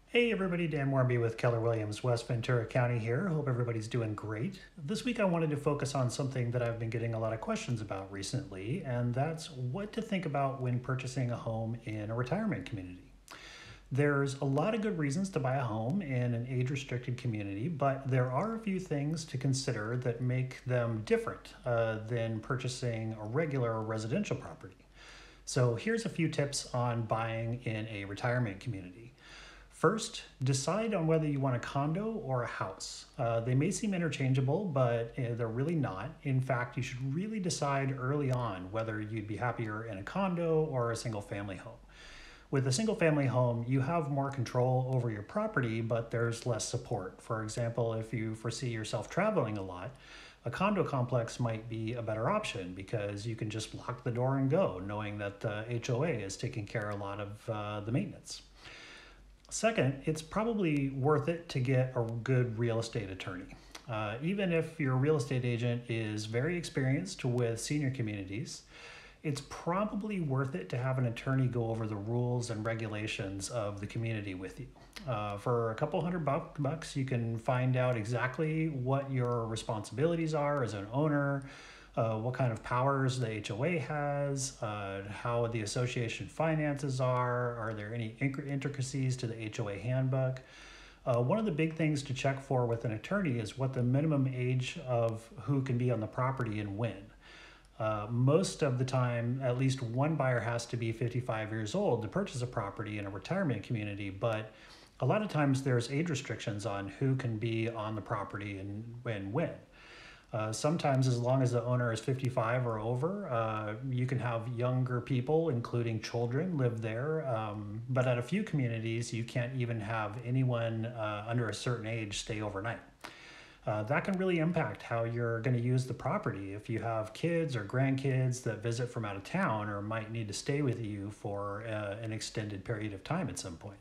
Hey everybody, Dan Warmby with Keller Williams, West Ventura County here. Hope everybody's doing great. This week I wanted to focus on something that I've been getting a lot of questions about recently, and that's what to think about when purchasing a home in a retirement community. There's a lot of good reasons to buy a home in an age-restricted community, but there are a few things to consider that make them different than purchasing a regular residential property. So here's a few tips on buying in a retirement community. First, decide on whether you want a condo or a house. They may seem interchangeable, but they're really not. In fact, you should really decide early on whether you'd be happier in a condo or a single family home. With a single family home, you have more control over your property, but there's less support. For example, if you foresee yourself traveling a lot, a condo complex might be a better option because you can just lock the door and go, knowing that the HOA is taking care of a lot of the maintenance. Second, it's probably worth it to get a good real estate attorney. Even if your real estate agent is very experienced with senior communities, it's probably worth it to have an attorney go over the rules and regulations of the community with you. For a couple $100, you can find out exactly what your responsibilities are as an owner, what kind of powers the HOA has, how the association finances are there any intricacies to the HOA handbook. One of the big things to check for with an attorney is what the minimum age of who can be on the property and when. Most of the time, at least one buyer has to be 55 years old to purchase a property in a retirement community, but a lot of times there's age restrictions on who can be on the property and when. Sometimes, as long as the owner is 55 or over, you can have younger people, including children, live there. But at a few communities, you can't even have anyone under a certain age stay overnight. That can really impact how you're going to use the property if you have kids or grandkids that visit from out of town or might need to stay with you for an extended period of time at some point.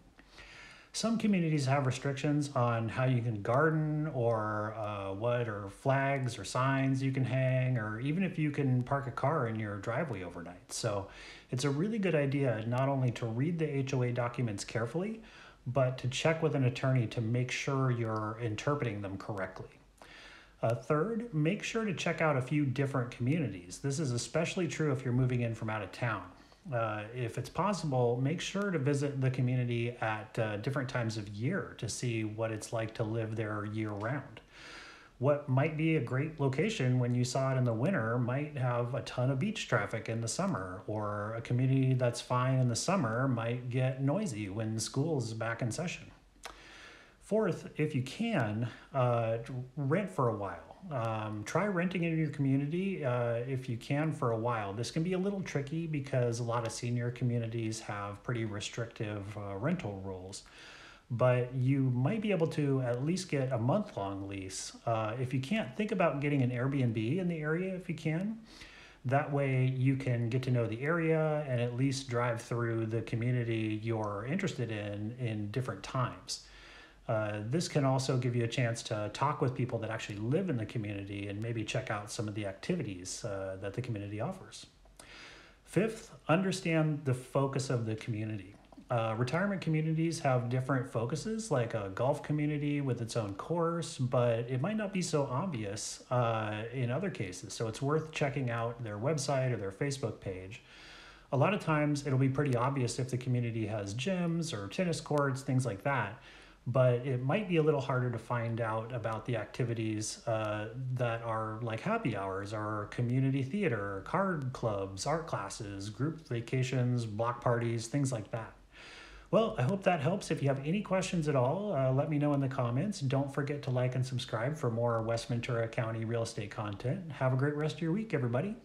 Some communities have restrictions on how you can garden or what or flags or signs you can hang, or even if you can park a car in your driveway overnight. So it's a really good idea not only to read the HOA documents carefully, but to check with an attorney to make sure you're interpreting them correctly. Third, make sure to check out a few different communities. This is especially true if you're moving in from out of town. If it's possible, make sure to visit the community at different times of year to see what it's like to live there year round. What might be a great location when you saw it in the winter might have a ton of beach traffic in the summer, or a community that's fine in the summer might get noisy when school's back in session. Fourth, if you can, rent for a while. Try renting in your community if you can for a while. This can be a little tricky because a lot of senior communities have pretty restrictive rental rules, but you might be able to at least get a month-long lease. If you can't, think about getting an Airbnb in the area if you can. That way you can get to know the area and at least drive through the community you're interested in different times. This can also give you a chance to talk with people that actually live in the community and maybe check out some of the activities that the community offers. Fifth, understand the focus of the community. Retirement communities have different focuses, like a golf community with its own course, but it might not be so obvious in other cases. So it's worth checking out their website or their Facebook page. A lot of times it'll be pretty obvious if the community has gyms or tennis courts, things like that. But it might be a little harder to find out about the activities that are like happy hours or community theater, card clubs, art classes, group vacations, block parties, things like that. Well, I hope that helps. If you have any questions at all, let me know in the comments. Don't forget to like and subscribe for more West Ventura County real estate content. Have a great rest of your week, everybody.